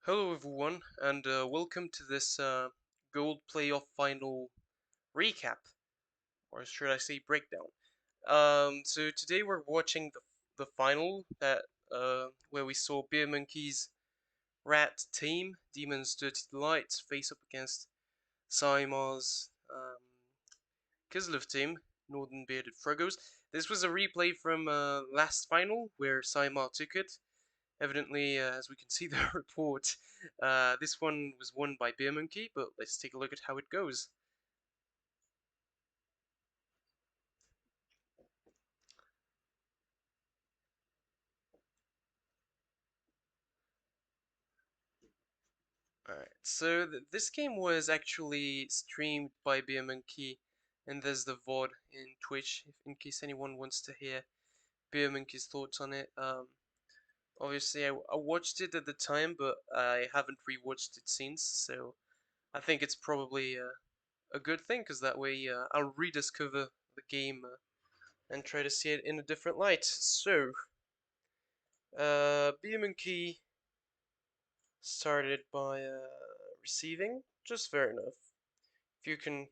Hello everyone, and welcome to this Gold Playoff Final recap, or should I say breakdown. So today we're watching the final that where we saw Beer Monkey's Rat team, Demons Dirty Delights, face up against Saimar's Kislev team, Northern Bearded Frogos. This was a replay from last final where Saimar took it. Evidently, as we can see the report, this one was won by Beer Monkey, but let's take a look at how it goes. Alright, so this game was actually streamed by Beer Monkey, and there's the VOD in Twitch, in case anyone wants to hear Beer Monkey's thoughts on it. Obviously, I watched it at the time, but I haven't rewatched it since, so I think it's probably a good thing, because that way I'll rediscover the game and try to see it in a different light. So, Key started by receiving, just fair enough. If you can,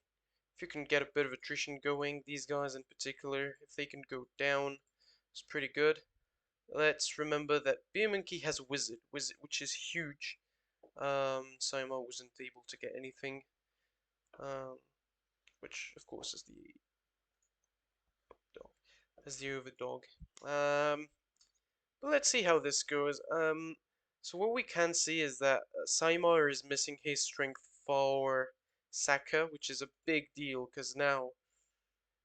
if you can get a bit of attrition going, these guys in particular, if they can go down, it's pretty good. Let's remember that Key has a wizard, which is huge. Saima wasn't able to get anything, um, which of course is the dog, as the overdog. But let's see how this goes. So what we can see is that Saimar is missing his strength for Saka, which is a big deal because now,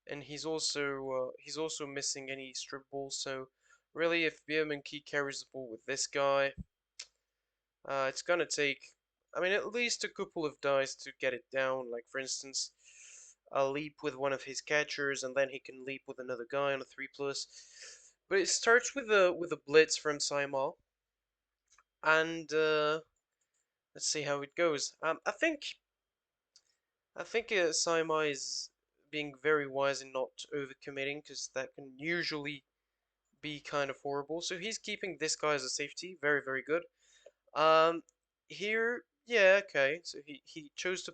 and he's also missing any strip ball. So really, if Key carries the ball with this guy, it's gonna take, I mean, at least a couple of dice to get it down. Like for instance, a leap with one of his catchers, and then he can leap with another guy on a 3+. But it starts with a blitz from Saimar, and let's see how it goes. I think Saimar is being very wise in not overcommitting, because that can usually be kind of horrible. So he's keeping this guy as a safety, very very good. Um, here, yeah, okay. So he chose to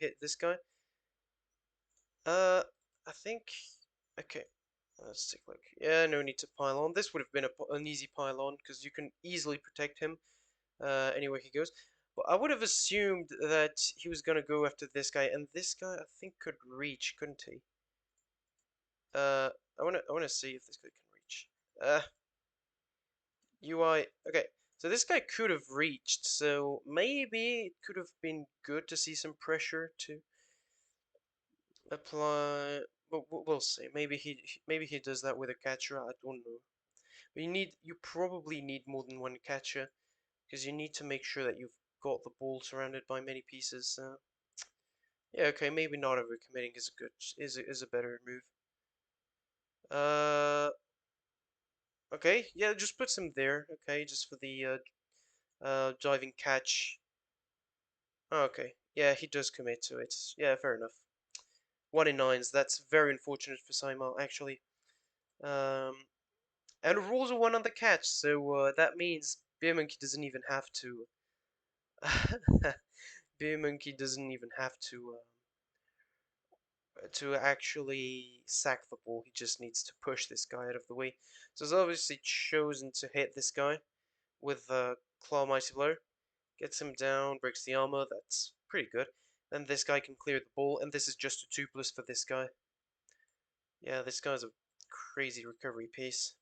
hit this guy. Uh, I think, okay. Let's take a look. Yeah, no need to pile on. This would have been an easy pile on because you can easily protect him anywhere he goes. But I would have assumed that he was gonna go after this guy, and this guy I think could reach, couldn't he? I wanna see if this guy can reach. UI. Okay, so this guy could have reached. So maybe it could have been good to see some pressure to apply. But we'll see. Maybe he does that with a catcher. I don't know. But you probably need more than one catcher because you need to make sure that you've got the ball surrounded by many pieces. Yeah, okay, maybe not overcommitting is a good is a better move. Uh, okay, yeah, just puts him there. Okay, just for the diving catch. Oh, okay, yeah, he does commit to it. Yeah, fair enough. 1 in 9s. That's very unfortunate for Simon, actually. Um, and it rolls a one on the catch, so that means Beer Monkey doesn't even have to. Beer Monkey doesn't even have to actually sack the ball. He just needs to push this guy out of the way. So he's obviously chosen to hit this guy with the Claw Mighty Blow. Gets him down, breaks the armor. That's pretty good. Then this guy can clear the ball, and this is just a 2+ for this guy. Yeah, this guy's a crazy recovery piece.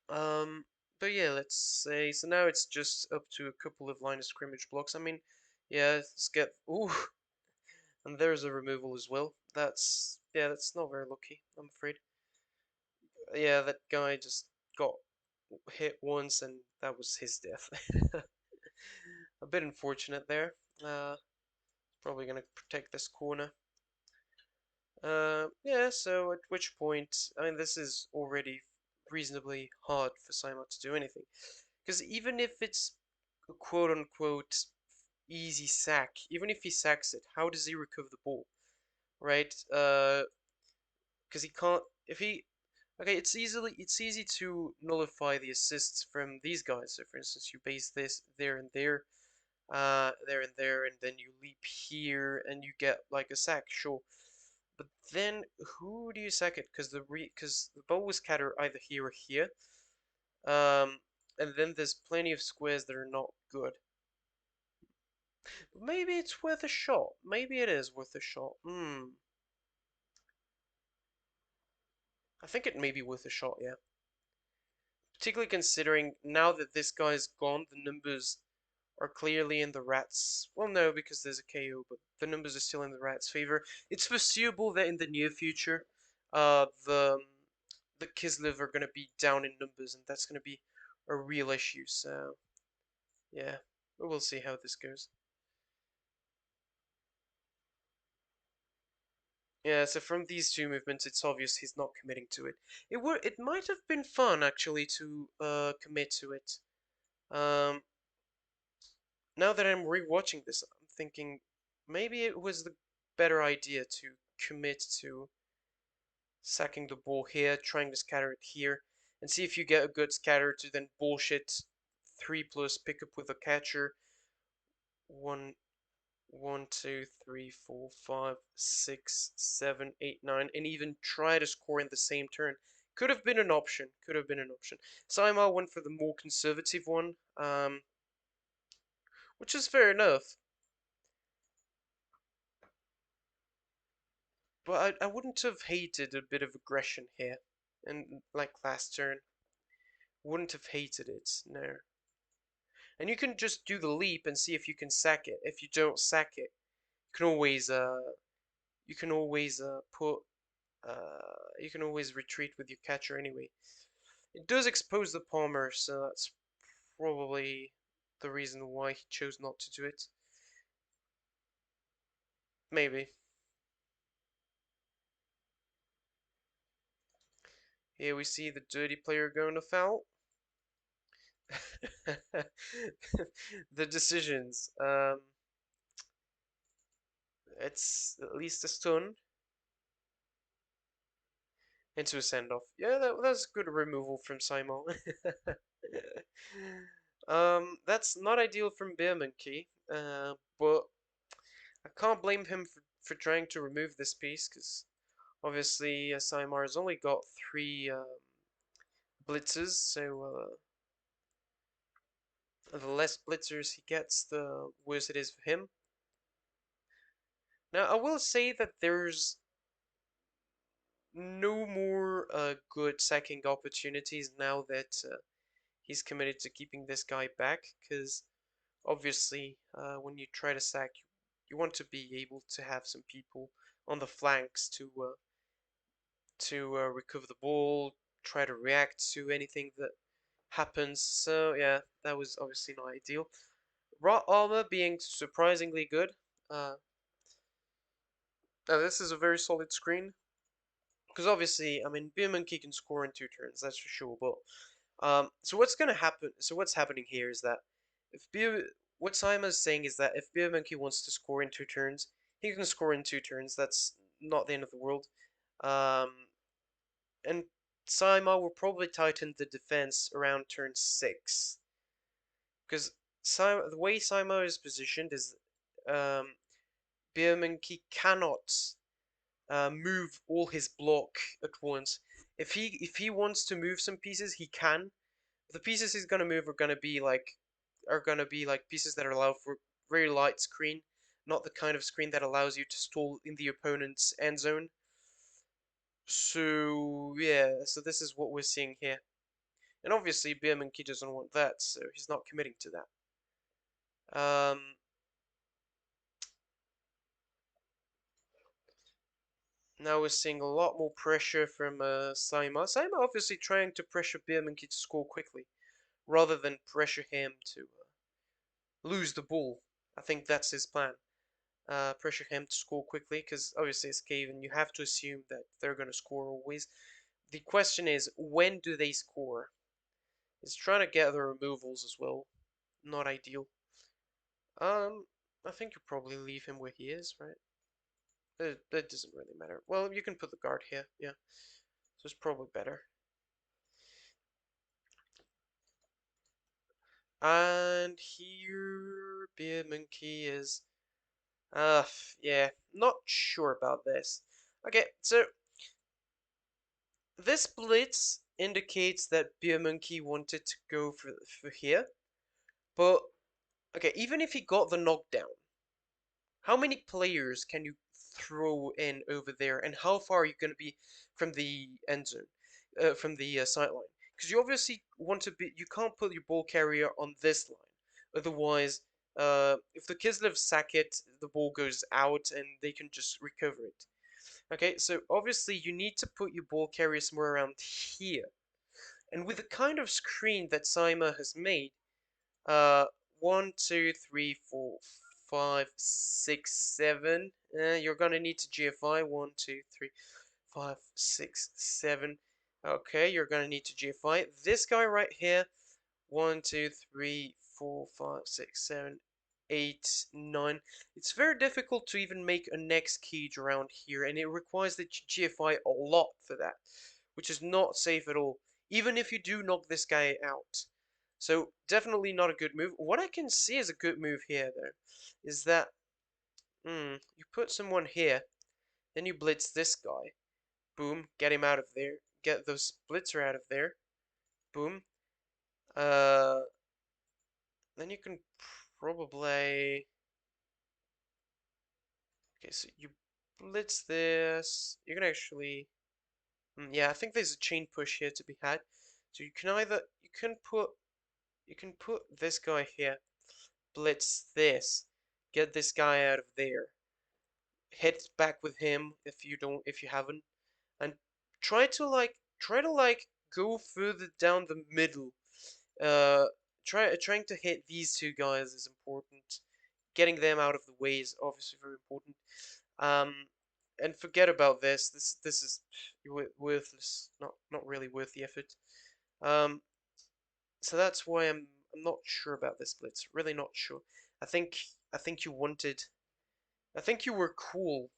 Um, but yeah, let's say, so now it's just up to a couple of line of scrimmage blocks. I mean, yeah, let's get, ooh, and there's a removal as well. Yeah, that's not very lucky, I'm afraid. Yeah, that guy just got hit once, and that was his death. A bit unfortunate there. Probably gonna protect this corner. Yeah, so at which point, I mean, this is already reasonably hard for Simon to do anything. Because even if it's a quote-unquote easy sack, even if he sacks it, how does he recover the ball? Right? Because he can't, if he, Okay, it's easy to nullify the assists from these guys. So for instance, you base this there and there, there and there, and then you leap here and you get like a sack, sure. But then who do you sack it? Because the bow was scatter either here or here. And then there's plenty of squares that are not good. But maybe it's worth a shot. Maybe it is worth a shot. I think it may be worth a shot, yeah. Particularly considering now that this guy's gone, the numbers are clearly in the Rats. Well, no, because there's a KO, but the numbers are still in the Rats' favor. It's foreseeable that in the near future, the Kislev are gonna be down in numbers, and that's gonna be a real issue. So yeah, but we'll see how this goes. Yeah, so from these two movements, it's obvious he's not committing to it. It might have been fun actually to commit to it. Um, Now that I'm rewatching this, I'm thinking maybe it was the better idea to commit to sacking the ball here, trying to scatter it here, and see if you get a good scatter to then bullshit 3+ pick up with a catcher. One, one, two, three, four, 5, 6, 7, 8, 9, and even try to score in the same turn. Could have been an option. Could have been an option. Saimar went for the more conservative one, which is fair enough. But I wouldn't have hated a bit of aggression here. And like last turn. Wouldn't have hated it, no. And you can just do the leap and see if you can sack it. If you don't sack it, you can always you can always retreat with your catcher anyway. It does expose the Palmer, so that's probably the reason why he chose not to do it. Maybe. Here we see the dirty player going to foul. The decisions. It's at least a stun into a send off. Yeah, that's good removal from Simon. That's not ideal from Beer Monkey, but I can't blame him for trying to remove this piece because obviously Simar has only got 3 blitzers, so the less blitzers he gets, the worse it is for him. Now, I will say that there's no more good sacking opportunities now that he's committed to keeping this guy back, because obviously when you try to sack, you want to be able to have some people on the flanks to recover the ball, try to react to anything that happens. So yeah, that was obviously not ideal. Raw armor being surprisingly good. Uh, Now this is a very solid screen because obviously, I mean, Beer Monkey can score in 2 turns, that's for sure. But so what's gonna happen? So what's happening here is that if Beer, what Simon's saying is that if Beer Monkey wants to score in 2 turns, he can score in 2 turns. That's not the end of the world. Um, and Saima will probably tighten the defense around turn 6 because the way Saima is positioned is um, Beer Monkey cannot move all his block at once. If he wants to move some pieces, he can. The pieces he's gonna move are gonna be like pieces that allow for very light screen, not the kind of screen that allows you to stall in the opponent's end zone. So yeah, so this is what we're seeing here. And obviously Biermanke doesn't want that, so he's not committing to that. Now we're seeing a lot more pressure from Saima. Saima obviously trying to pressure Biermanke to score quickly, rather than pressure him to lose the ball. I think that's his plan. Pressure him to score quickly, because obviously it's Cave and you have to assume that they're going to score always. The question is, when do they score? He's trying to get the removals as well. Not ideal. I think you probably leave him where he is, right? That doesn't really matter. Well, you can put the guard here, yeah. So it's probably better. And here, Beer Monkey is. Yeah, not sure about this. Okay, so this blitz indicates that Beer Monkey wanted to go for here, but okay, even if he got the knockdown, how many players can you throw in over there, and how far are you going to be from the end zone, from the sideline? Because you obviously want to be, you can't put your ball carrier on this line, otherwise, if the Kislev sack it, the ball goes out and they can just recover it. Okay, so obviously you need to put your ball carrier somewhere around here, and with the kind of screen that Saima has made, uh, 1, 2, 3, 4, 5, 6, 7. You're gonna need to GFI 1, 2, 3, 5, 6, 7. Okay, you're gonna need to GFI this guy right here. 1, 2, 3, 4, 5, 6, 7, 8, 9. It's very difficult to even make a next cage around here, and it requires that you GFI a lot for that, which is not safe at all, even if you do knock this guy out. So definitely not a good move. What I can see as a good move here, though, is that you put someone here, then you blitz this guy. Boom, get him out of there. Get those blitzer out of there. Boom. Uh, then you can probably. Okay, so you blitz this. You can actually. Yeah, I think there's a chain push here to be had. So you can either you can put this guy here, blitz this, get this guy out of there, hit back with him if you haven't, and try to go further down the middle. Uh, trying to hit these two guys is important. Getting them out of the way is obviously very important. Um, and forget about this. This is worthless. Not really worth the effort. Um, so that's why I'm not sure about this blitz. Really not sure. I think I think you wanted. I think you were cool.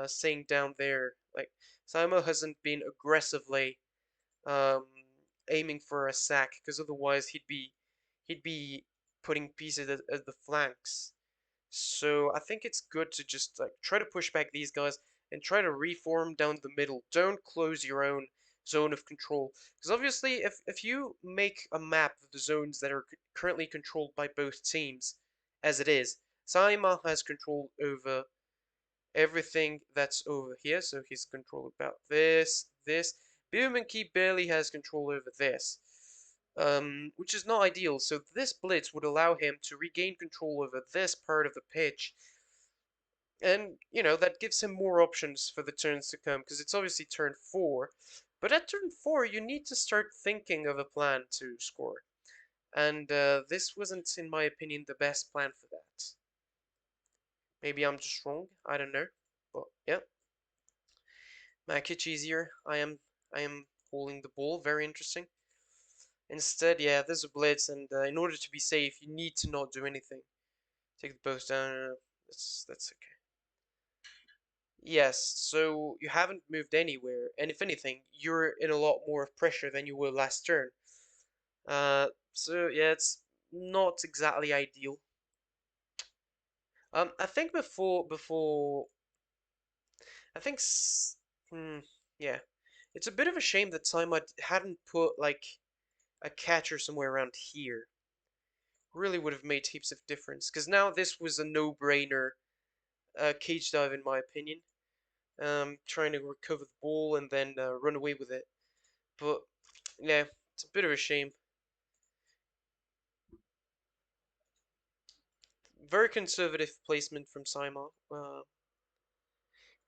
Saying down there like Saimo hasn't been aggressively um aiming for a sack because otherwise he'd be putting pieces at the flanks. So I think it's good to just like try to push back these guys and try to reform down the middle. Don't close your own zone of control. Because obviously if you make a map of the zones that are currently controlled by both teams, as it is, Saima has control over everything that's over here, so he's control about this. Biomanki barely has control over this. Which is not ideal, so this blitz would allow him to regain control over this part of the pitch, and, that gives him more options for the turns to come, because it's obviously turn 4, but at turn 4 you need to start thinking of a plan to score, and this wasn't, in my opinion, the best plan for that. Maybe I'm just wrong, I don't know, but yeah. Makic easier. I am holding the ball. Very interesting. Instead, yeah, there's a blitz, and in order to be safe, you need to not do anything. Take the post down. That's okay. Yes, so you haven't moved anywhere, and if anything, you're in a lot more of pressure than you were last turn. So yeah, it's not exactly ideal. I think before I think yeah, it's a bit of a shame that Saima hadn't put like a catcher somewhere around here. Really would have made heaps of difference. Because now this was a no-brainer cage dive, in my opinion. Trying to recover the ball and then run away with it. But, yeah, it's a bit of a shame. Very conservative placement from Saima.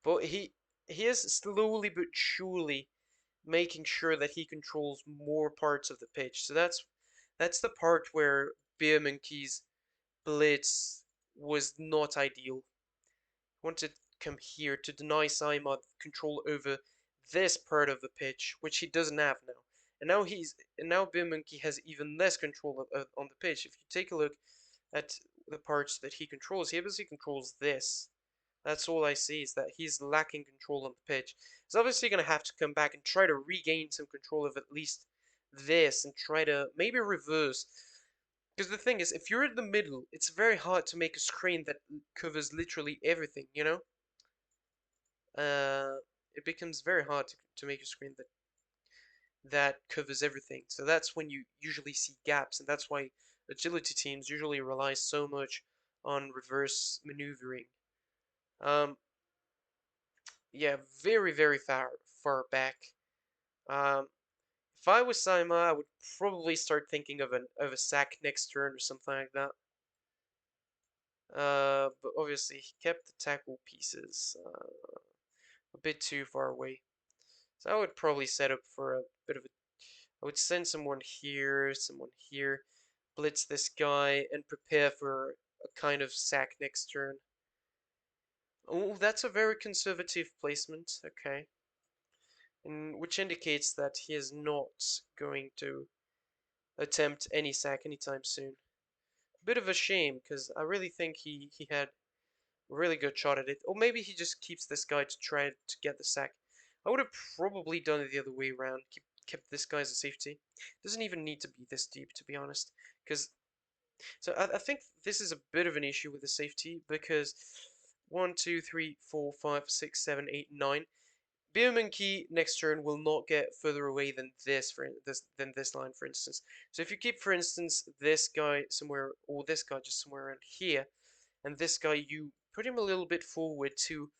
But he is slowly but surely making sure that he controls more parts of the pitch. So that's the part where Biermanke's blitz was not ideal. He wanted to come here to deny Saima control over this part of the pitch, which he doesn't have now. And now Biermanke has even less control on the pitch. If you take a look at the parts that he controls, he obviously controls this. That's all I see, is that he's lacking control on the pitch. He's obviously going to have to come back and try to regain some control of at least this and try to maybe reverse. Because the thing is, if you're in the middle, it's very hard to make a screen that covers literally everything, you know? Uh, it becomes very hard to make a screen that covers everything. So that's when you usually see gaps, and that's why agility teams usually rely so much on reverse maneuvering. Um, yeah, very far back. Um, if I was Saima, I would probably start thinking of a sack next turn or something like that. But obviously he kept the tackle pieces a bit too far away. So I would probably set up for a bit of a. I would send someone here, blitz this guy, and prepare for a kind of sack next turn. Oh, that's a very conservative placement. Okay, and which indicates that he is not going to attempt any sack anytime soon. Bit of a shame because I really think he had a really good shot at it. Or maybe he just keeps this guy to try to get the sack. I would have probably done it the other way around. Kept this guy as a safety. Doesn't even need to be this deep, to be honest. Because so I think this is a bit of an issue with the safety because 1, 2, 3, 4, 5, 6, 7, 8, 9. Biomonkey next turn will not get further away than this line, for instance. So if you keep, for instance, this guy somewhere or this guy just somewhere around here, and this guy you put him a little bit forward to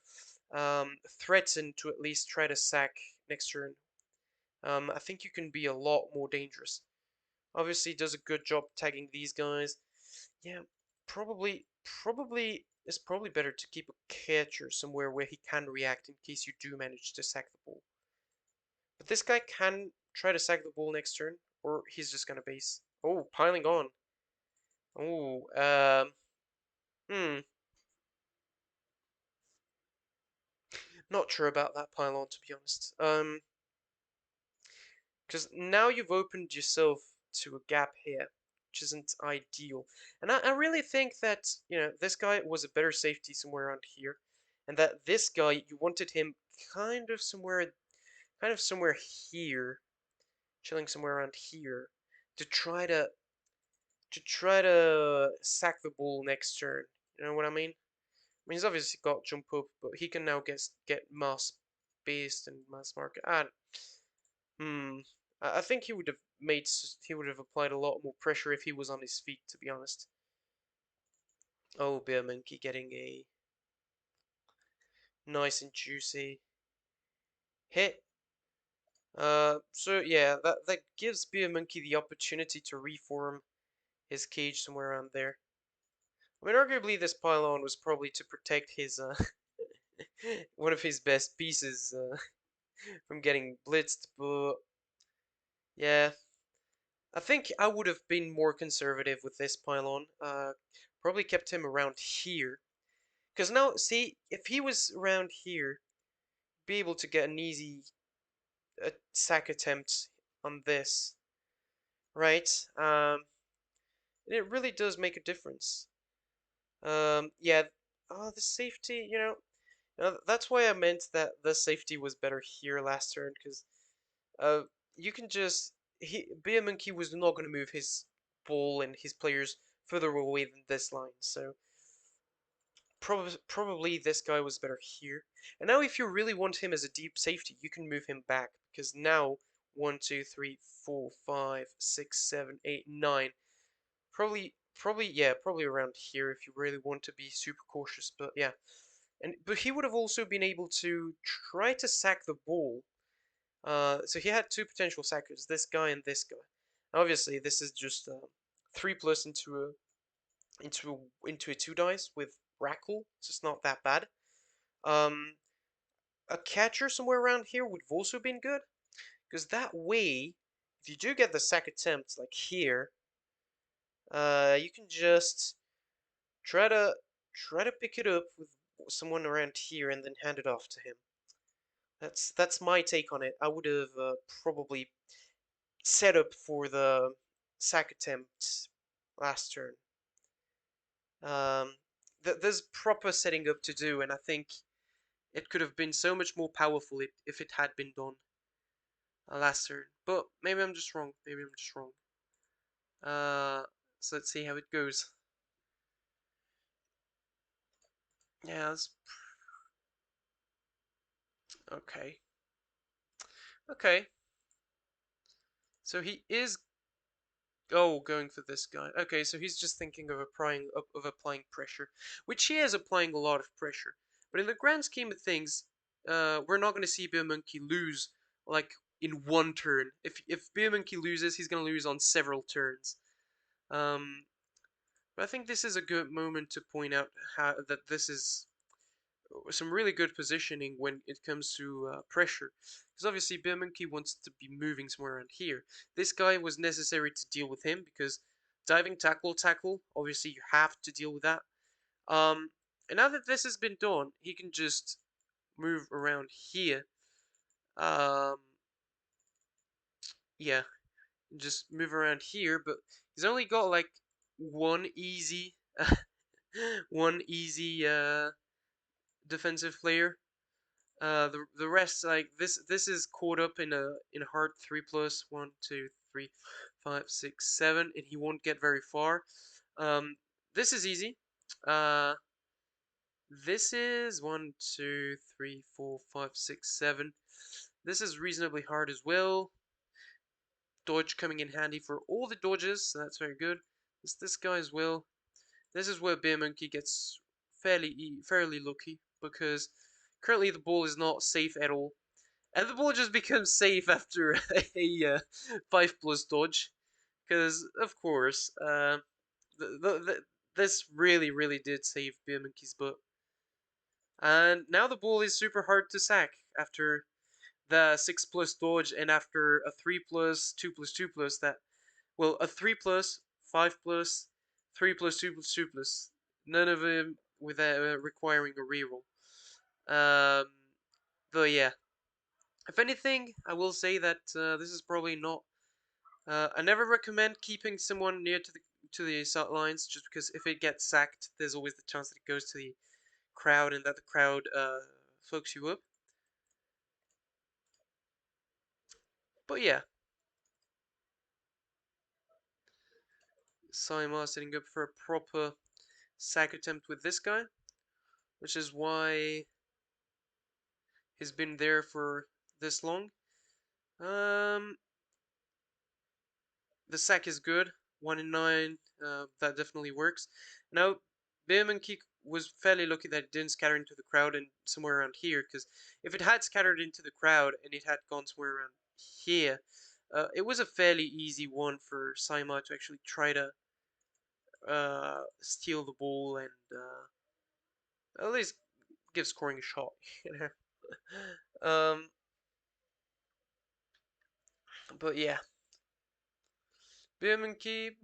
threaten to at least try to sack next turn. I think you can be a lot more dangerous. Obviously, does a good job tagging these guys. Yeah, probably it's probably better to keep a catcher somewhere where he can react in case you do manage to sack the ball. But this guy can try to sack the ball next turn, or he's just gonna base. Oh, piling on. Oh, hmm. Not sure about that pylon, to be honest. Because now you've opened yourself to a gap here, which isn't ideal. And I really think that, this guy was a better safety somewhere around here, and that this guy, you wanted him kind of somewhere here, chilling somewhere around here, to try to sack the ball next turn. You know what I mean? I mean, he's obviously got jump up, but he can now get mass based and mass market. Hmm. I think he would have applied a lot more pressure if he was on his feet, to be honest. Oh, Beer Monkey getting a nice and juicy hit. So yeah, that gives Beer Monkey the opportunity to reform his cage somewhere around there. I mean, arguably this pylon was probably to protect his one of his best pieces from getting blitzed, but yeah, I think I would have been more conservative with this pylon. Probably kept him around here. Because now, see, if he was around here, be able to get an easy sack attempt on this, right? It really does make a difference. Yeah. Oh, the safety, that's why I meant that the safety was better here last turn, because uh, you can just Beer Monkey was not going to move his ball and his players further away than this line, so probably this guy was better here. And now if you really want him as a deep safety, you can move him back because now 1, 2, 3, 4, 5, 6, 7, 8, 9. Probably around here if you really want to be super cautious. But yeah, but he would have also been able to try to sack the ball. So he had two potential sackers, this guy and this guy. Obviously, this is just 3+ into a 2 dice with Rackle, so it's not that bad. Um, a catcher somewhere around here would have also been good, because that way, if you do get the sack attempt like here, you can just try to pick it up with someone around here and then hand it off to him. That's my take on it. I would have probably set up for the sack attempt last turn. Um, there's proper setting up to do, and I think it could have been so much more powerful if it had been done last turn. But maybe I'm just wrong. Maybe I'm just wrong. Uh, So let's see how it goes. Yeah, that's okay. Okay. So he is going for this guy. Okay, so he's just thinking of applying pressure, which he is applying a lot of pressure. But in the grand scheme of things, we're not going to see Beer Monkey lose like in one turn. If Beer Monkey loses, he's going to lose on several turns. Um, but I think this is a good moment to point out how that this is some really good positioning when it comes to pressure. Because obviously Bear Monkey wants to be moving somewhere around here. This guy was necessary to deal with him because diving tackle, obviously you have to deal with that. And now that this has been done, he can just move around here. Um, yeah, just move around here, but he's only got like one easy, one easy defensive player. The rest like this is caught up in a hard 3+, 1, 2, 3, 5, 6, 7, and he won't get very far. This is easy. Uh, this is 1, 2, 3, 4, 5, 6, 7. This is reasonably hard as well. Dodge coming in handy for all the dodges, so that's very good. This guy as well. This is where Bear Monkey gets fairly lucky because currently the ball is not safe at all. And the ball just becomes safe after a 5+ dodge. Because, of course, this really did save Beer Monkey's butt. And now the ball is super hard to sack after the 6+ dodge and after a 3+, 2+2+, that, well, a 3+, 5+, 3+, 2+2+. None of them without requiring a reroll. But yeah. If anything, I will say that this is probably not. I never recommend keeping someone near to the sidelines, just because if it gets sacked, there's always the chance that it goes to the crowd and that the crowd fucks you up. But yeah, Saima setting up for a proper sack attempt with this guy, which is why he's been there for this long. Um, the sack is good. 1 in 9. That definitely works. Now, Bearman Kick was fairly lucky that it didn't scatter into the crowd and somewhere around here, because if it had scattered into the crowd and it had gone somewhere around here, it was a fairly easy one for Saima to actually try to steal the ball and at least give scoring a shot. um, but yeah, Birmingham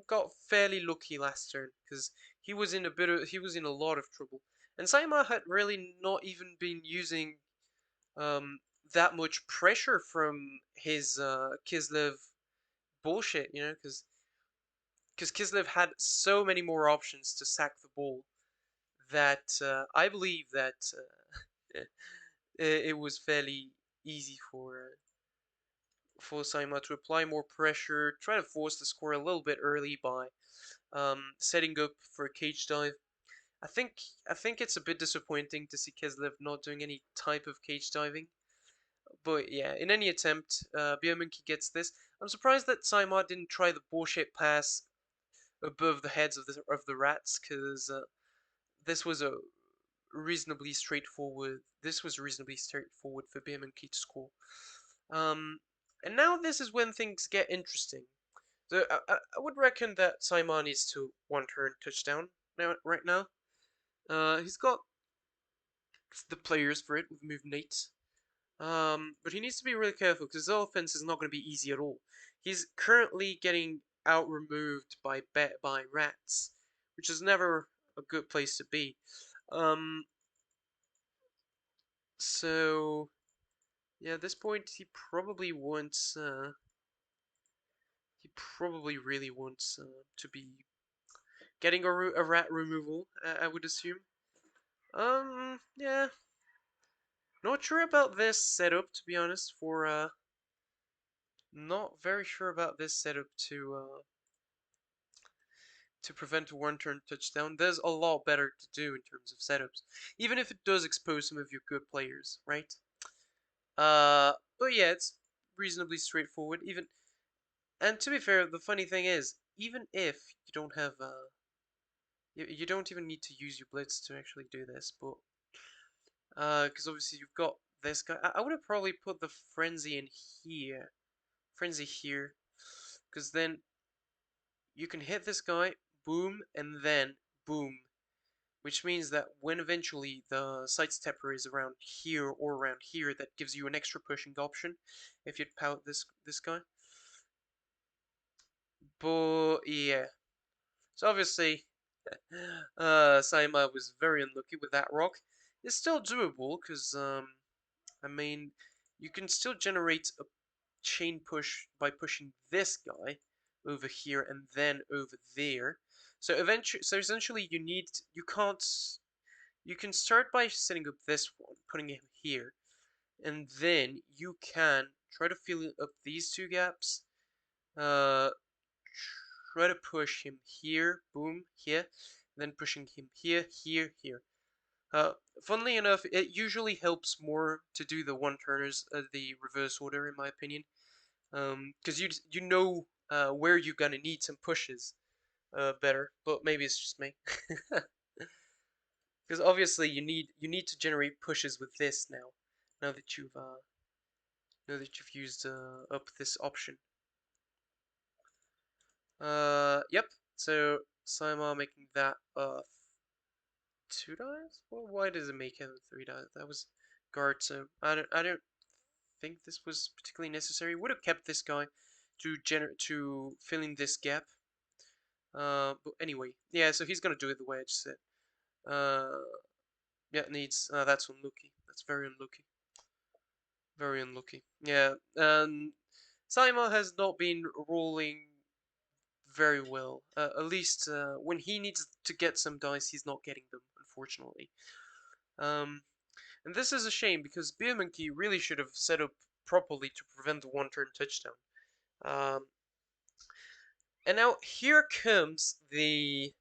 got fairly lucky last turn because he was in a lot of trouble, and Saima had really not even been using um that much pressure from his Kislev bullshit, because Kislev had so many more options to sack the ball that I believe that it was fairly easy for Saima to apply more pressure, try to force the score a little bit early by setting up for a cage dive. I think I think it's a bit disappointing to see Kislev not doing any type of cage diving. But yeah, in any attempt, Biominki gets this. I'm surprised that Saima didn't try the bullshit pass above the heads of the rats, because this was a reasonably straightforward. This was reasonably straightforward for Biominki to score. Um, and now this is when things get interesting. So I would reckon that Simon needs to one turn touchdown right now. He's got the players for it with move Nate. But he needs to be really careful because his offense is not going to be easy at all. He's currently getting out removed by rats, which is never a good place to be. Um, so yeah, at this point he probably really wants to be getting a rat removal. I would assume. Yeah, not sure about this setup to be honest. Not very sure about this setup to prevent a one-turn touchdown, there's a lot better to do in terms of setups, even if it does expose some of your good players, right? But yeah, it's reasonably straightforward. Even and to be fair, the funny thing is, even if you don't have you don't even need to use your blitz to actually do this, but because obviously you've got this guy. I would have probably put the frenzy here, because then you can hit this guy, boom, and then boom, which means that when eventually the sidestepper is around here or around here, that gives you an extra pushing option if you'd pout this guy. But yeah, so obviously, Saima was very unlucky with that rock. It's still doable because I mean, you can still generate a chain push by pushing this guy over here and then over there. So essentially, you can start by setting up this one, putting him here, and then you can try to fill up these two gaps. Uh, Try to push him here, boom, here, then pushing him here, here, here. Uh, Funnily enough, it usually helps more to do the one-turners, the reverse order, in my opinion. Because you know where you're gonna need some pushes better, but maybe it's just me. Because obviously you need to generate pushes with this now. Now that you've used up this option. Yep. So Simon making that 2 dies. Well, why does it make him 3 dies? That was guard. So I don't think this was particularly necessary. Would have kept this guy to fill in this gap. But anyway, yeah. So he's gonna do it the way I just said. Uh, yeah, needs. That's unlucky. That's very unlucky. Very unlucky. Yeah, and Saima has not been rolling very well. At least when he needs to get some dice, he's not getting them, unfortunately. Um, and this is a shame because Beer Monkey really should have set up properly to prevent the one-turn touchdown. Um, and now here comes the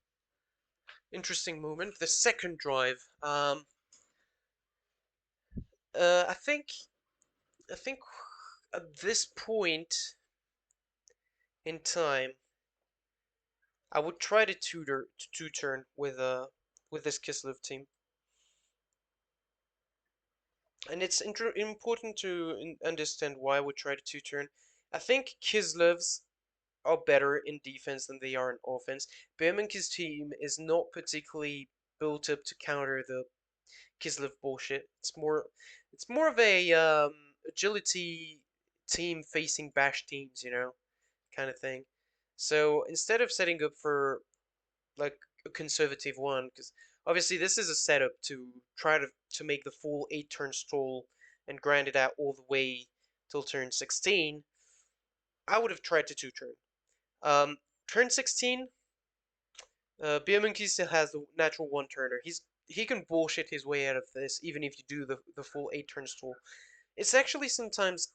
interesting moment, the second drive. I think at this point in time, I would try to two-turn with this Kislev team, and it's important to understand why I would try to two-turn. I think Kislev's are better in defense than they are in offense. Birmingham's team is not particularly built up to counter the Kislev bullshit. It's more of a agility team facing bash teams, kind of thing. So instead of setting up for like a conservative one, because obviously this is a setup to try to make the full 8 turn stall and grind it out all the way till turn 16. I would have tried to two turn. Turn 16, Beer Monkey still has the natural one turner. He can bullshit his way out of this, even if you do the full 8 turn stall. It's actually sometimes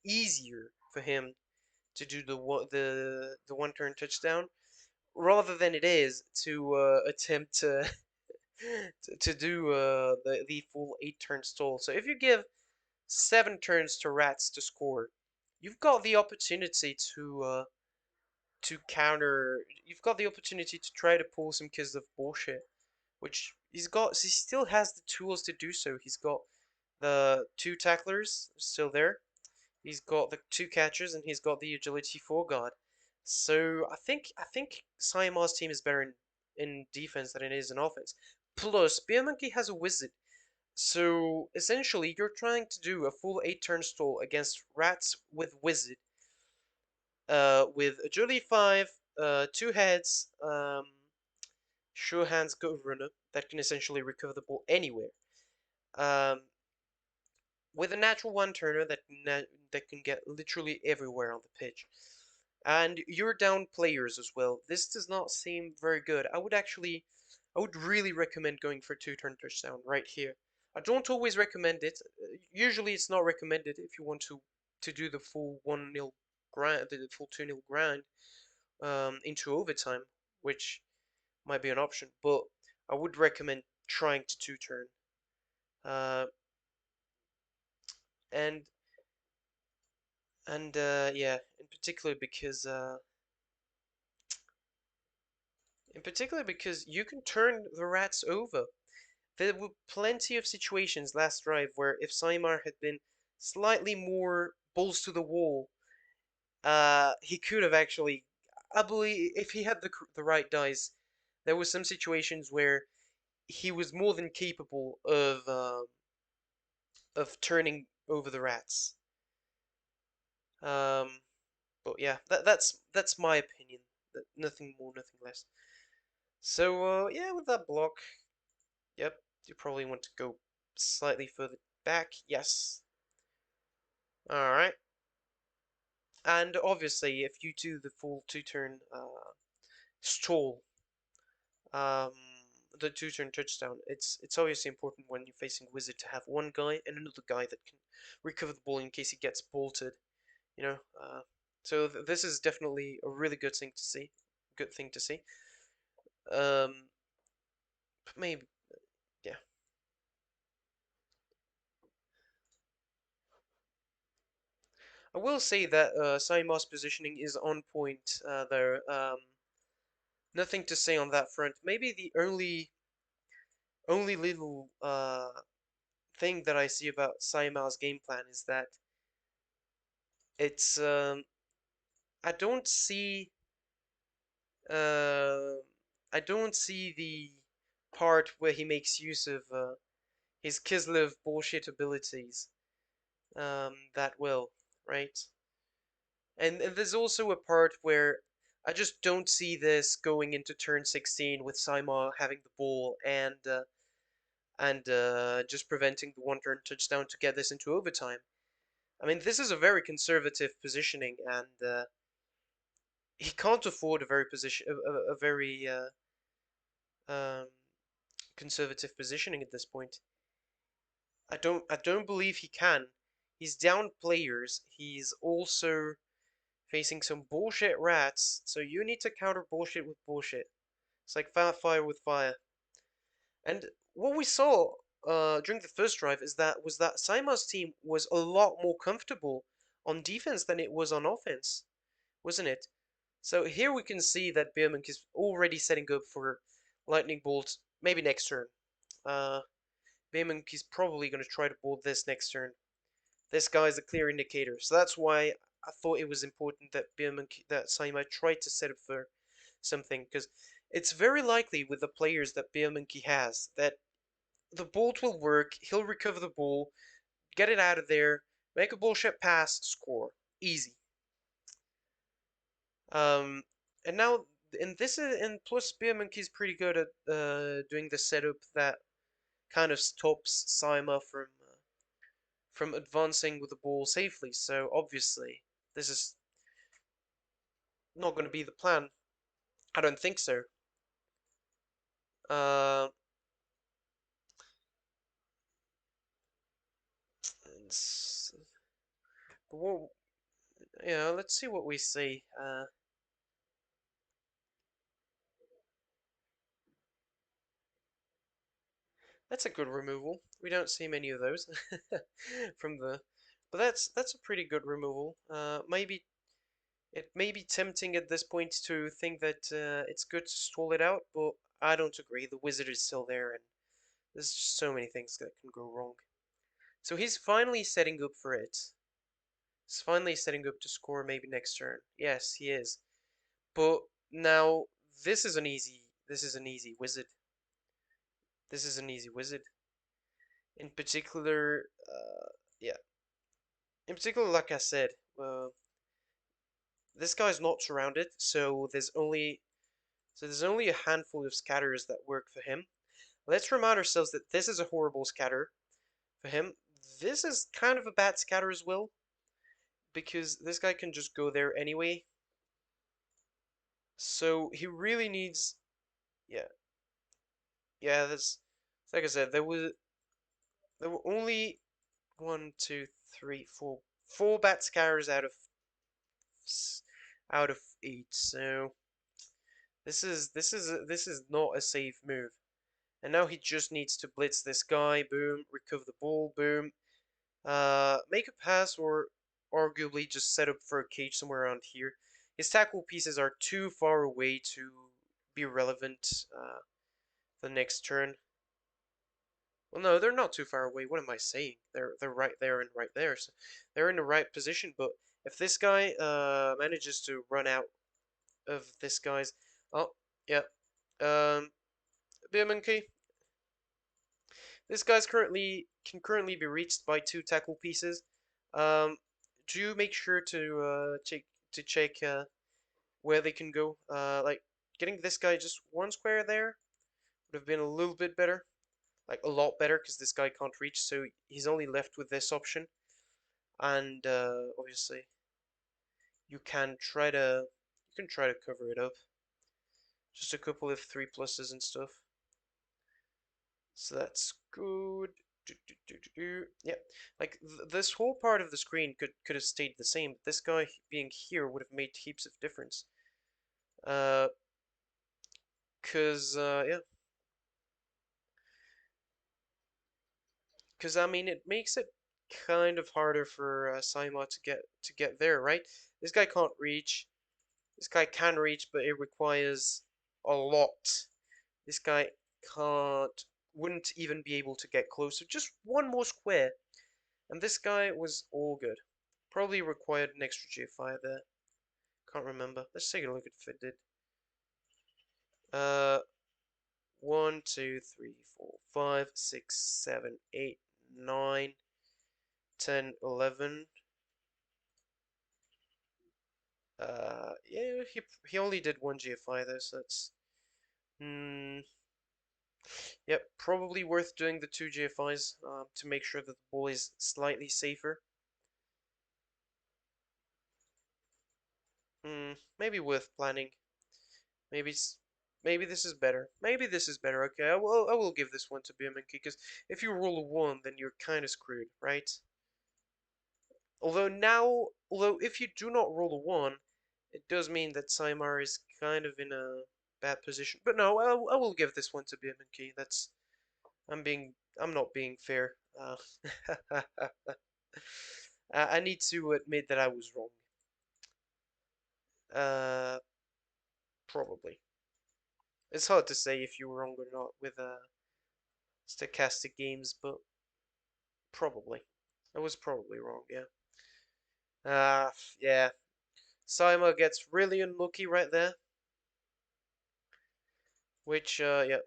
easier for him to do the one turn touchdown rather than it is to attempt to to do the full 8 turn stall. So if you give 7 turns to Rats to score, you've got the opportunity to counter. You've got the opportunity to try to pull some kids of bullshit, which he still has the tools to do so. He's got the 2 tacklers still there. He's got the 2 catchers, and he's got the agility 4 guard. So I think Siamar's team is better in defense than it is in offense. Plus, Beer Monkey has a wizard. So essentially, you're trying to do a full 8 turn stall against Rats with wizard, with agility 5, 2 heads, sure hands go runner that can essentially recover the ball anywhere. Um, with a natural one turner that can get literally everywhere on the pitch. And you're down players as well. This does not seem very good. I would really recommend going for 2 turn touchdown right here. I don't always recommend it. Usually it's not recommended if you want to do the full 1-0 grind, the full 2-0 grind into overtime. which might be an option, but I would recommend trying to two-turn. Uh, and yeah, in particular because you can turn the rats over. There were plenty of situations last drive where if Saimar had been slightly more balls to the wall, he could have actually. I believe if he had the right dice, there were some situations where he was more than capable of turning over the rats. Um, but yeah, that's my opinion. Nothing more, nothing less. So yeah, with that block, yep, you probably want to go slightly further back. Yes. All right. And obviously, if you do the full two-turn stall, um, the two-turn touchdown, it's obviously important when you're facing wizard to have one guy and another guy that can recover the ball in case he gets bolted. You know. So this is definitely a really good thing to see. Good thing to see. Um, maybe yeah. I will say that Saimar's positioning is on point there. Nothing to say on that front. Maybe the only little thing that I see about Saimar's game plan is that it's I don't see uh, I don't see the part where he makes use of his Kislev bullshit abilities that well, right? And there's also a part where I just don't see this going into turn 16 with Saimar having the ball and just preventing the one turn touchdown to get this into overtime. I mean, this is a very conservative positioning, and he can't afford a very um, conservative positioning at this point. I don't believe he can. He's down players. He's also facing some bullshit rats, so you need to counter bullshit with bullshit. It's like fire with fire. And what we saw during the first drive was that Saimar's team was a lot more comfortable on defense than it was on offense, wasn't it? So here we can see that Biermunk is already setting up for lightning bolt maybe next turn. Uh, Biermunk is probably going to try to bolt this next turn. This guy is a clear indicator, so that's why I thought it was important that that Saima tried to set up for something because it's very likely with the players that Biermonkey has that the bolt will work. He'll recover the ball, get it out of there, make a bullshit pass, score, easy. Um, and now and this is and plus Biermonkey's pretty good at doing the setup that kind of stops Saima from advancing with the ball safely. So obviously this is not going to be the plan. I don't think so. Uh, well, yeah, let's see what we see. That's a good removal. We don't see many of those from the, but that's a pretty good removal. Maybe it may be tempting at this point to think that it's good to stall it out, but I don't agree. The wizard is still there, and there's just so many things that can go wrong. So he's finally setting up for it. He's finally setting up to score maybe next turn. Yes, he is. But now this is an easy wizard. This is an easy wizard. In particular, yeah. In particular, like I said, this guy's not surrounded, so there's only a handful of scatters that work for him. Let's remind ourselves that this is a horrible scatter for him. This is kind of a bad scatter as well, because this guy can just go there anyway. So he really needs, yeah, yeah. That's like I said, there were only one, two, three, four bat scatters out of 8. So This is not a safe move. And now he just needs to blitz this guy. Boom, recover the ball. Boom. Make a pass or arguably just set up for a cage somewhere around here. His tackle pieces are too far away to be relevant the next turn. Well, no, they're not too far away. What am I saying? They're right there and right there. So they're in the right position. But if this guy manages to run out of this guy's, oh yeah, Monkey. This guy's currently be reached by two tackle pieces. Do make sure to check where they can go. Like getting this guy just one square there would have been a little bit better, like a lot better, because this guy can't reach, so he's only left with this option. And obviously, you can try to cover it up. Just a couple of 3+s and stuff. So that's good. Yeah, like this whole part of the screen could have stayed the same. But this guy being here would have made heaps of difference. Uh, yeah, cause I mean it makes it kind of harder for Saima to get there, right? This guy can't reach. This guy can reach, but it requires a lot. This guy can't, wouldn't even be able to get close. So just one more square, and this guy was all good. Probably required an extra GFI there. Can't remember. Let's take a look if it did. Uh, 1, 2, 3, 4, 5, 6, 7, 8, 9, 10, 11. Yeah, he only did one GFI though, so that's yep, probably worth doing the two GFIs to make sure that the ball is slightly safer. Maybe worth planning. Maybe maybe this is better. Maybe this is better. Okay, I will give this one to BMNK because if you roll a 1, then you're kind of screwed, right? Although if you do not roll a 1, it does mean that Saimar is kind of in a bad position. But no, I will give this one to BMNK. I'm not being fair. I need to admit that I was wrong. Uh, Probably. It's hard to say if you were wrong or not with stochastic games, but probably. I was probably wrong, yeah. Yeah. Saima gets really unlucky right there, which, yeah.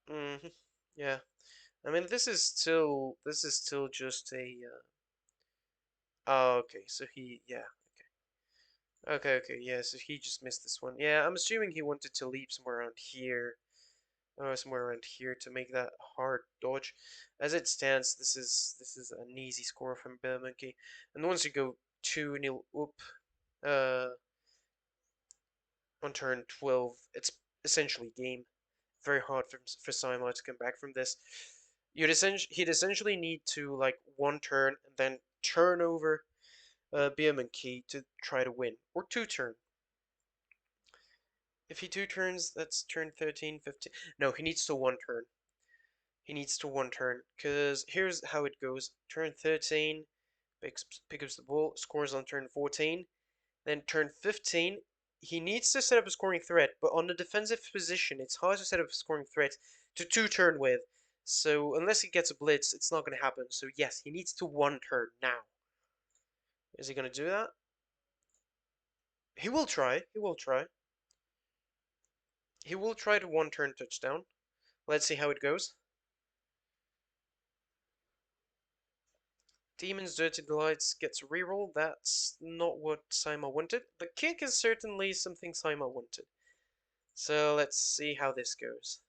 hmm Yeah. I mean, this is still just a, oh, okay, so yeah. Okay, yeah, so he just missed this one. Yeah, I'm assuming he wanted to leap somewhere around here. Somewhere around here to make that hard dodge. As it stands, this is an easy score from Bear Monkey. And once you go 2-0 up uh, on turn 12, it's essentially game. Very hard for Simon to come back from this. He'd essentially need to like one turn and then turn over Bear Monkey to try to win, or two turn. If he two turns, that's turn 13, 15. No, he needs to one turn. He needs to one turn, because here's how it goes. Turn 13, picks up the ball, scores on turn 14. Then turn 15, he needs to set up a scoring threat, but on the defensive position, it's hard to set up a scoring threat to two turn with. So unless he gets a blitz, it's not going to happen. So yes, he needs to one turn now. Is he going to do that? He will try. He will try. He will try to one turn touchdown. Let's see how it goes. Demon's Dirty Delights gets a reroll. That's not what Saima wanted. The kick is certainly something Saima wanted. So let's see how this goes.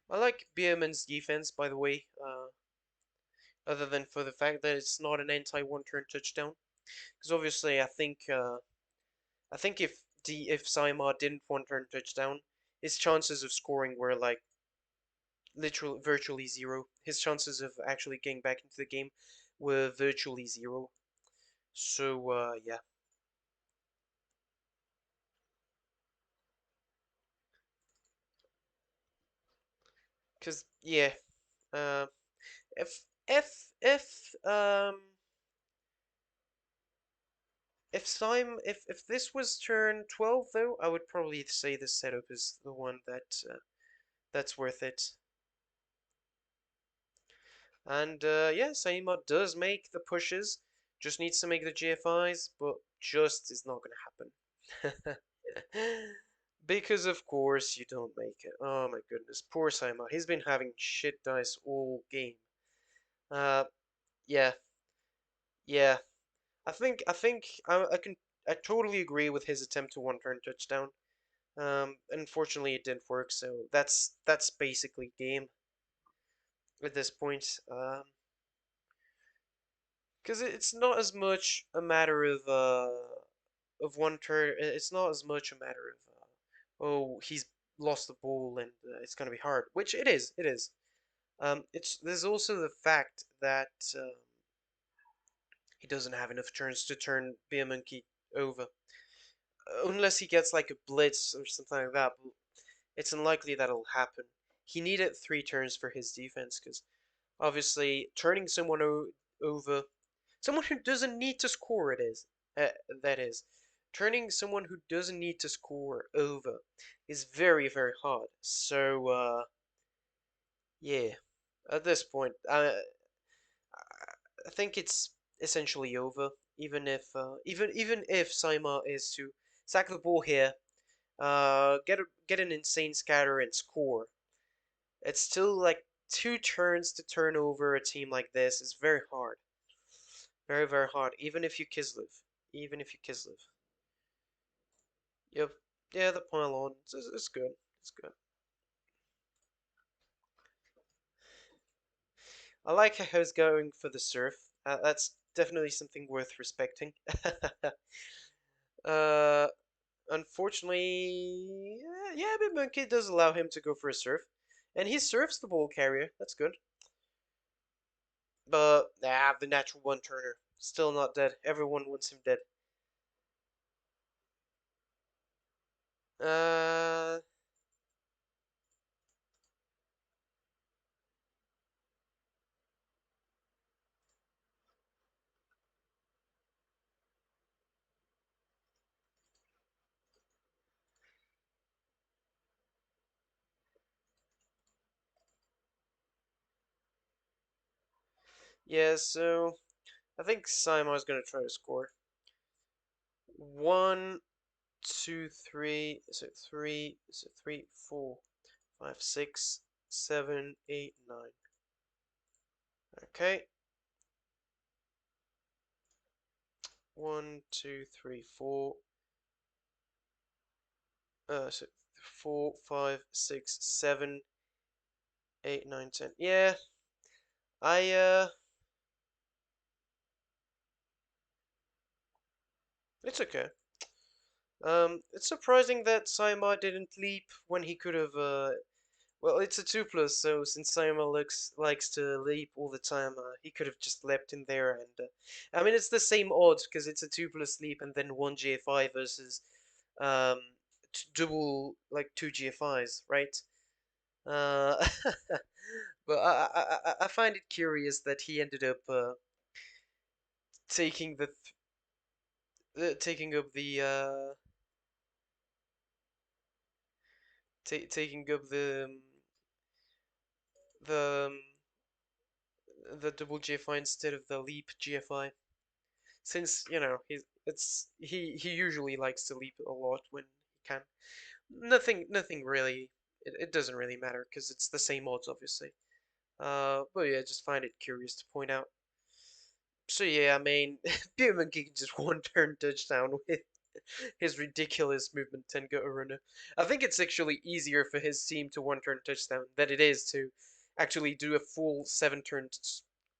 I like Bierman's defense, by the way, other than for the fact that it's not an anti-one-turn touchdown. Because obviously, I think if Saima didn't one-turn touchdown, his chances of scoring were like literally virtually zero. His chances of actually getting back into the game were virtually zero. So yeah, cause yeah, uh, if if if um if this was turn 12 though, I would probably say this setup is the one that's worth it. And yeah, Saima does make the pushes, just needs to make the GFIs, but just is not gonna happen. Because of course you don't make it. Oh my goodness, poor Saima. He's been having shit dice all game. Uh, yeah, yeah. I totally agree with his attempt to one turn touchdown. Unfortunately it didn't work, so that's basically game at this point. Because it's not as much a matter of one turn. It's not as much a matter of oh, he's lost the ball and it's gonna be hard, which it is. It is. It's there's also the fact that he doesn't have enough turns to turn Beer Monkey over, unless he gets like a blitz or something like that. But it's unlikely that'll happen. He needed 3 turns for his defense because obviously turning someone over, someone who doesn't need to score, it is that is turning someone who doesn't need to score over is very hard. So yeah, at this point, I think it's essentially over. Even if Saima is to sack the ball here, get an insane scatter and score, it's still like 2 turns to turn over a team like this is very hard, very hard. Even if you Kislev, even if you Kislev. Yep, yeah, the pylon, it's good, it's good. I like how he's going for the surf. That's definitely something worth respecting. uh, Unfortunately, yeah, but Monkey does allow him to go for a surf, and he surfs the ball carrier. That's good. But the natural one turner still not dead. Everyone wants him dead. Uh, yeah. So I think Simon's gonna try to score. 1, 2, 3. So three. So 3, 4, 5, 6, 7, 8, 9. Okay. 1, 2, 3, 4. So 4, 5, 6, 7, 8, 9, 10. Yeah, I it's okay. It's surprising that Saima didn't leap when he could have. Well, it's a 2+, so since Saima likes to leap all the time, he could have just leapt in there. And I mean, it's the same odds because it's a 2+ leap and then one GFI versus um double like 2 GFIs, right? Uh, but I find it curious that he ended up taking taking up taking up the the double GFI instead of the leap GFI, since he usually likes to leap a lot when he can. Nothing really. It doesn't really matter because it's the same odds, obviously. But yeah, I just find it curious to point out. So yeah, I mean, Bierman can just one turn touchdown with his ridiculous movement 10 go runner. I think it's actually easier for his team to one turn touchdown than it is to actually do a full 7 turn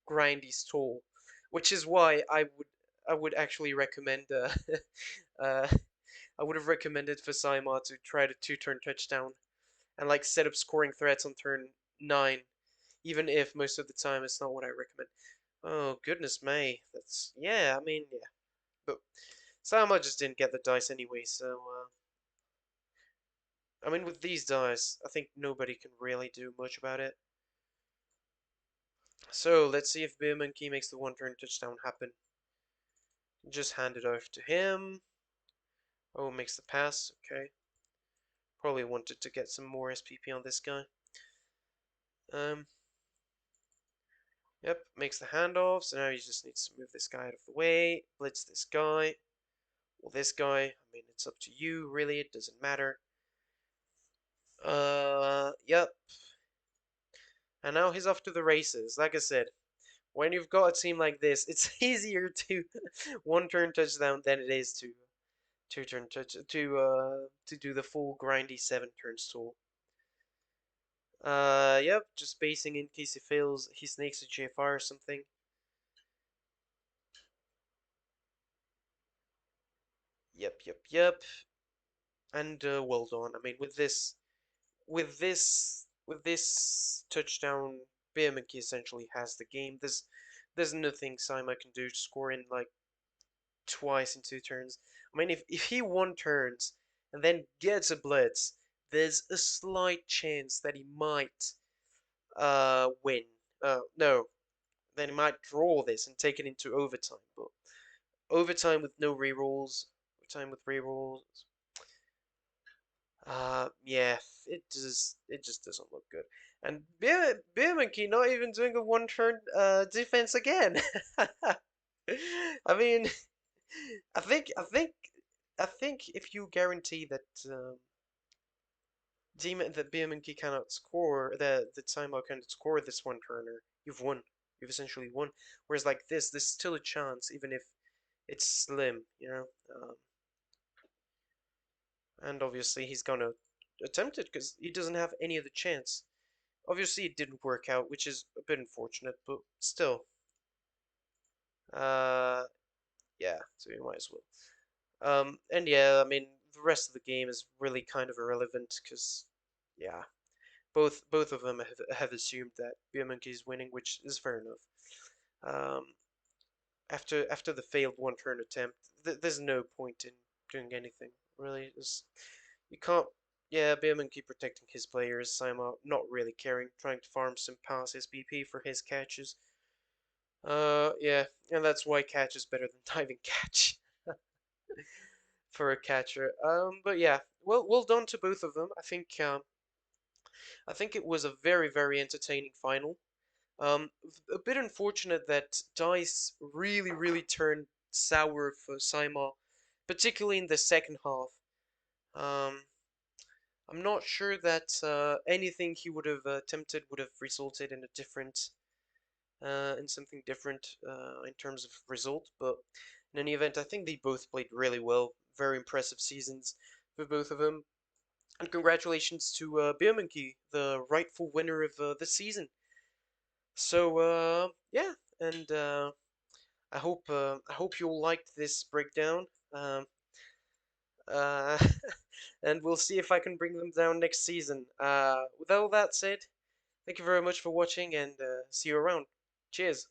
grindy stall, which is why I would actually recommend uh I would have recommended for Saima to try the 2 turn touchdown and like set up scoring threats on turn 9, even if most of the time it's not what I recommend. Oh, goodness me. That's, yeah, I mean, yeah. But Sama just didn't get the dice anyway, so, I mean, with these dice, I think nobody can really do much about it. So, let's see if Beer Monkey makes the one-turn touchdown happen. Just hand it off to him. Oh, makes the pass, okay. Probably wanted to get some more SPP on this guy. Um, yep, makes the handoff, so now he just needs to move this guy out of the way, blitz this guy, or this guy. I mean, it's up to you, really, it doesn't matter. Yep. And now he's off to the races. Like I said, when you've got a team like this, it's easier to one-turn touchdown than it is to two-turn touch to do the full grindy 7 turn stall. Yep, just basing in case he fails, he snakes a GFR or something. Yep. And well done. I mean, with this touchdown, Beermanki essentially has the game. There's nothing Saima can do to score in like twice in 2 turns. I mean, if he one turns and then gets a blitz, there's a slight chance that he might win. No, then he might draw this and take it into overtime. But overtime with no rerolls, overtime with rerolls. Yeah, it just doesn't look good. And Biermanke not even doing a one-turn defense again. I mean, I think I think I think if you guarantee that that Biermanke cannot score, the timeout cannot score this one-turner, you've won. You've essentially won. Whereas like this, there's still a chance, even if it's slim, you know. And obviously he's gonna attempt it because he doesn't have any other chance. Obviously it didn't work out, which is a bit unfortunate, but still. Uh, yeah, so you might as well. And yeah, I mean the rest of the game is really kind of irrelevant because, yeah, both of them have assumed that Biermanke is winning, which is fair enough. Um, after the failed one-turn attempt, there's no point in doing anything really. You can't. Yeah, Bierman keep protecting his players. Saima not really caring, trying to farm some pass SBP for his catches. Yeah, and that's why catch is better than diving catch for a catcher. But yeah, well done to both of them. I think it was a very entertaining final. A bit unfortunate that Dice really turned sour for Saima, particularly in the second half. Um, I'm not sure that anything he would have attempted would have resulted in a different, in something different in terms of result. But in any event, I think they both played really well. Very impressive seasons for both of them. And congratulations to Biermanke, the rightful winner of the season. So yeah, and I hope you all liked this breakdown. Uh, and we'll see if I can bring them down next season. With all that said, thank you very much for watching and see you around. Cheers.